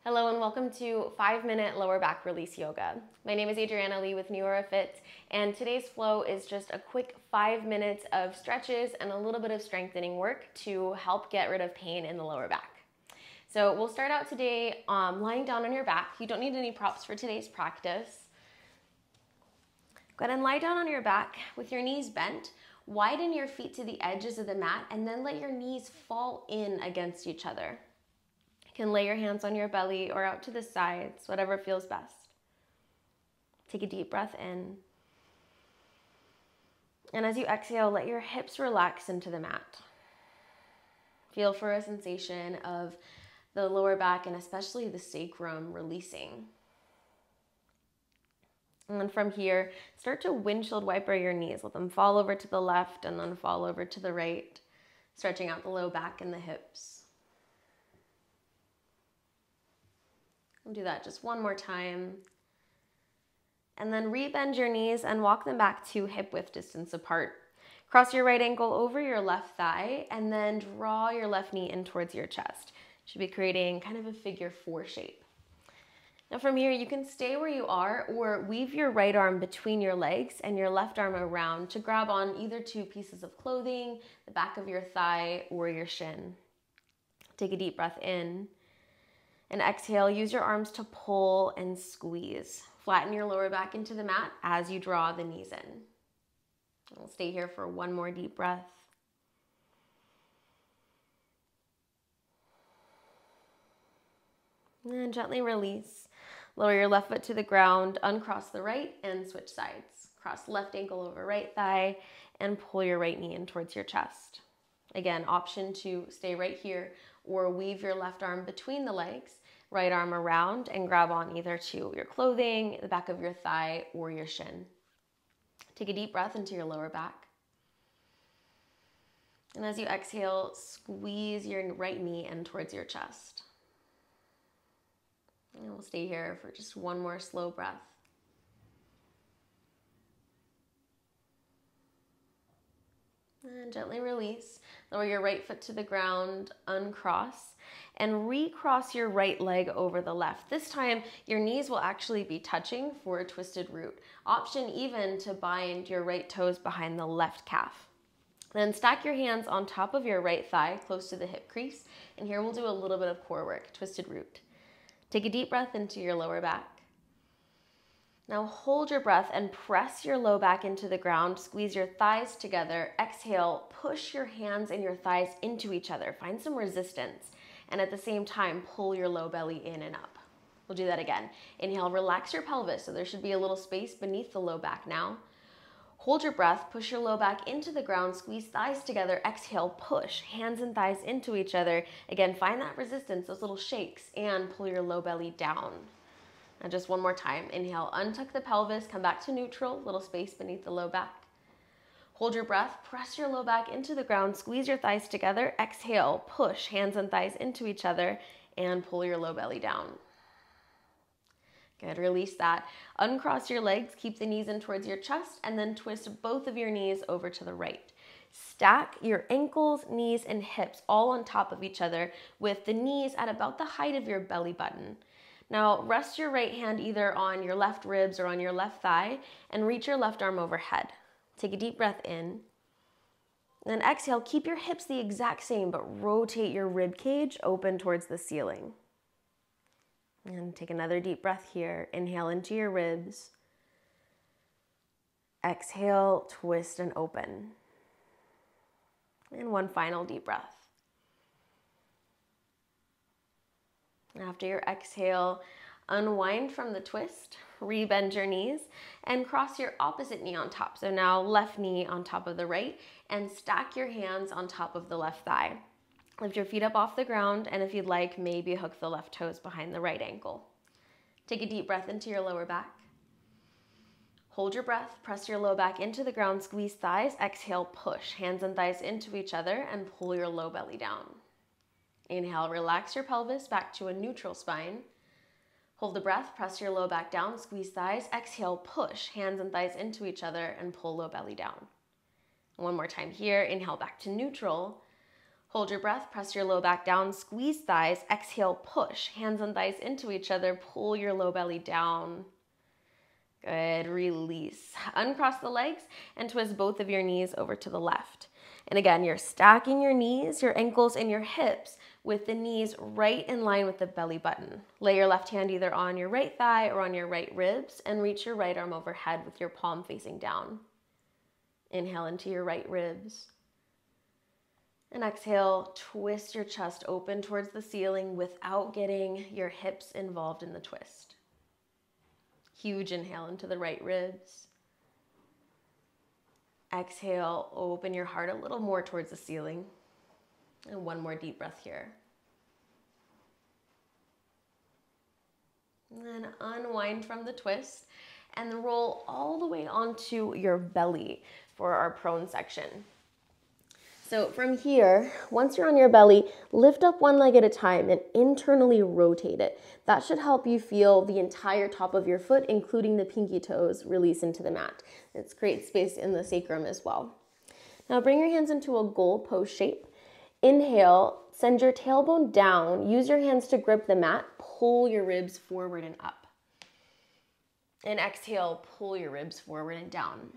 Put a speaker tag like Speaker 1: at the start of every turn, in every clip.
Speaker 1: Hello and welcome to 5-minute lower back release yoga. My name is Adriana with NeoraFit, and today's flow is just a quick 5 minutes of stretches and a little bit of strengthening work to help get rid of pain in the lower back. So we'll start out today lying down on your back. You don't need any props for today's practice. Go ahead and lie down on your back with your knees bent. Widen your feet to the edges of the mat and then let your knees fall in against each other. You can lay your hands on your belly or out to the sides, whatever feels best. Take a deep breath in. And as you exhale, let your hips relax into the mat. Feel for a sensation of the lower back and especially the sacrum releasing. And then from here, start to windshield wiper your knees. Let them fall over to the left and then fall over to the right, stretching out the low back and the hips. We'll do that just one more time. And then rebend your knees and walk them back to hip width distance apart. Cross your right ankle over your left thigh and then draw your left knee in towards your chest. Should be creating kind of a figure 4 shape. Now from here, you can stay where you are or weave your right arm between your legs and your left arm around to grab on either 2 pieces of clothing, the back of your thigh or your shin. Take a deep breath in. And exhale, use your arms to pull and squeeze. Flatten your lower back into the mat as you draw the knees in. We'll stay here for one more deep breath. And gently release. Lower your left foot to the ground, uncross the right and switch sides. Cross left ankle over right thigh and pull your right knee in towards your chest. Again, option to stay right here or weave your left arm between the legs, right arm around and grab on either to your clothing, the back of your thigh, or your shin. Take a deep breath into your lower back. And as you exhale, squeeze your right knee in towards your chest. And we'll stay here for just one more slow breath. And gently release. Lower your right foot to the ground, uncross, and recross your right leg over the left. This time, your knees will actually be touching for a twisted root. Option even to bind your right toes behind the left calf. Then stack your hands on top of your right thigh, close to the hip crease, and here we'll do a little bit of core work, twisted root. Take a deep breath into your lower back. Now hold your breath and press your low back into the ground. Squeeze your thighs together. Exhale, push your hands and your thighs into each other. Find some resistance. And at the same time, pull your low belly in and up. We'll do that again. Inhale, relax your pelvis. So there should be a little space beneath the low back now. Hold your breath, push your low back into the ground, squeeze thighs together. Exhale, push hands and thighs into each other. Again, find that resistance, those little shakes, and pull your low belly down. And just one more time. Inhale, untuck the pelvis, come back to neutral, little space beneath the low back. Hold your breath, press your low back into the ground, squeeze your thighs together. Exhale, push hands and thighs into each other, and pull your low belly down. Good, release that. Uncross your legs, keep the knees in towards your chest, and then twist both of your knees over to the right. Stack your ankles, knees, and hips all on top of each other with the knees at about the height of your belly button. Now rest your right hand either on your left ribs or on your left thigh and reach your left arm overhead. Take a deep breath in. Then exhale, keep your hips the exact same, but rotate your rib cage open towards the ceiling. And take another deep breath here. Inhale into your ribs. Exhale, twist and open. And one final deep breath. After your exhale, unwind from the twist, rebend your knees, and cross your opposite knee on top. So now left knee on top of the right, and stack your hands on top of the left thigh. Lift your feet up off the ground, and if you'd like, maybe hook the left toes behind the right ankle. Take a deep breath into your lower back. Hold your breath, press your low back into the ground, squeeze thighs, exhale, push hands and thighs into each other, and pull your low belly down. Inhale, relax your pelvis back to a neutral spine. Hold the breath, press your low back down, squeeze thighs. Exhale, push hands and thighs into each other and pull low belly down. One more time here. Inhale back to neutral. Hold your breath, press your low back down, squeeze thighs, exhale, push. Hands and thighs into each other, pull your low belly down. Good, release. Uncross the legs and twist both of your knees over to the left. And again, you're stacking your knees, your ankles, and your hips with the knees right in line with the belly button. Lay your left hand either on your right thigh or on your right ribs and reach your right arm overhead with your palm facing down. Inhale into your right ribs. And exhale, twist your chest open towards the ceiling without getting your hips involved in the twist. Huge inhale into the right ribs. Exhale, open your heart a little more towards the ceiling. And one more deep breath here. And then unwind from the twist and then roll all the way onto your belly for our prone section. So from here, once you're on your belly, lift up one leg at a time and internally rotate it. That should help you feel the entire top of your foot, including the pinky toes, release into the mat. It's great space in the sacrum as well. Now bring your hands into a goal pose shape. Inhale, send your tailbone down. Use your hands to grip the mat. Pull your ribs forward and up. And exhale, pull your ribs forward and down.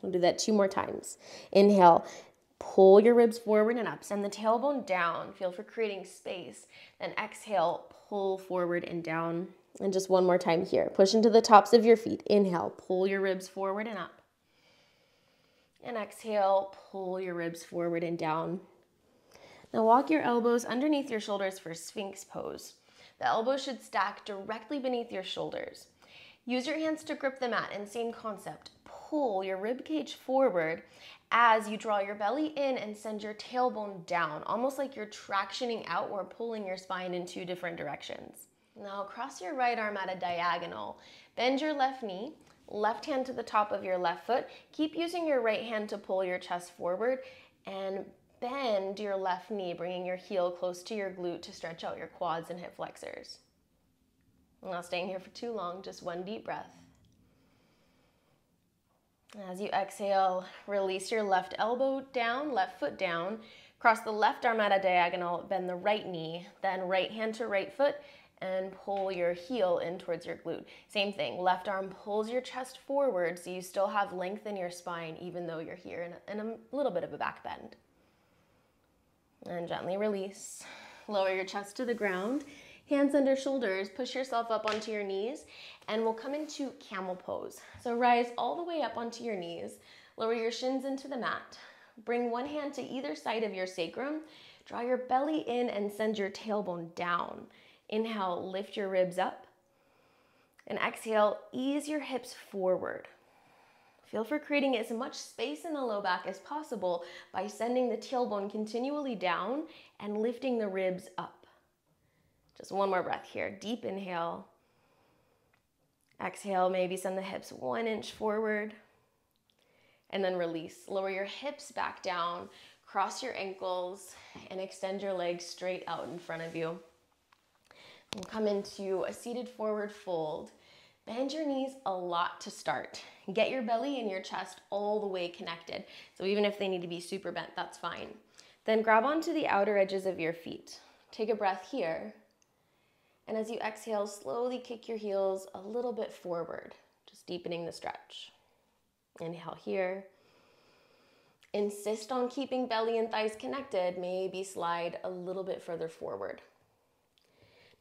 Speaker 1: We'll do that 2 more times. Inhale. Pull your ribs forward and up. Send the tailbone down. Feel for creating space. Then exhale, pull forward and down. And just one more time here. Push into the tops of your feet. Inhale, pull your ribs forward and up. And exhale, pull your ribs forward and down. Now walk your elbows underneath your shoulders for Sphinx pose. The elbows should stack directly beneath your shoulders. Use your hands to grip the mat, and same concept. Pull your rib cage forward as you draw your belly in and send your tailbone down, almost like you're tractioning out or pulling your spine in 2 different directions. Now cross your right arm at a diagonal. Bend your left knee, left hand to the top of your left foot. Keep using your right hand to pull your chest forward and bend your left knee, bringing your heel close to your glute to stretch out your quads and hip flexors. I'm not staying here for too long, just one deep breath. As you exhale, release your left elbow down, left foot down, cross the left arm at a diagonal, bend the right knee, then right hand to right foot, and pull your heel in towards your glute. Same thing, left arm pulls your chest forward so you still have length in your spine even though you're here in a little bit of a back bend. And gently release. Lower your chest to the ground. Hands under shoulders, push yourself up onto your knees, and we'll come into camel pose. So rise all the way up onto your knees, lower your shins into the mat. Bring one hand to either side of your sacrum, draw your belly in and send your tailbone down. Inhale, lift your ribs up, and exhale, ease your hips forward. Feel for creating as much space in the low back as possible by sending the tailbone continually down and lifting the ribs up. Just one more breath here. Deep inhale. Exhale, maybe send the hips 1 inch forward. And then release. Lower your hips back down, cross your ankles, and extend your legs straight out in front of you. And come into a seated forward fold. Bend your knees a lot to start. Get your belly and your chest all the way connected. So even if they need to be super bent, that's fine. Then grab onto the outer edges of your feet. Take a breath here. And as you exhale, slowly kick your heels a little bit forward, just deepening the stretch. Inhale here. Insist on keeping belly and thighs connected, maybe slide a little bit further forward.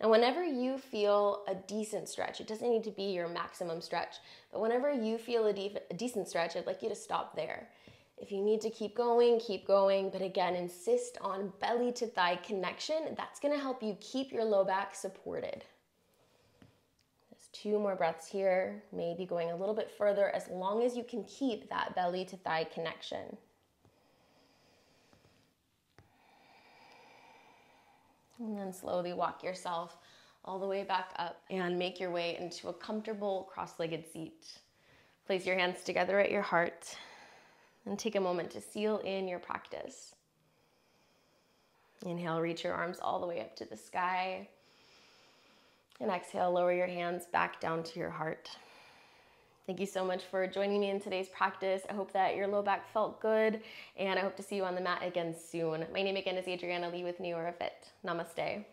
Speaker 1: Now, whenever you feel a decent stretch, it doesn't need to be your maximum stretch, but whenever you feel a decent stretch, I'd like you to stop there. If you need to keep going, but again, insist on belly to thigh connection. That's gonna help you keep your low back supported. Just 2 more breaths here, maybe going a little bit further as long as you can keep that belly to thigh connection. And then slowly walk yourself all the way back up and make your way into a comfortable cross-legged seat. Place your hands together at your heart. And take a moment to seal in your practice. Inhale, reach your arms all the way up to the sky. And exhale, lower your hands back down to your heart. Thank you so much for joining me in today's practice. I hope that your low back felt good, and I hope to see you on the mat again soon. My name again is Adriana Lee with NeoraFit. Namaste.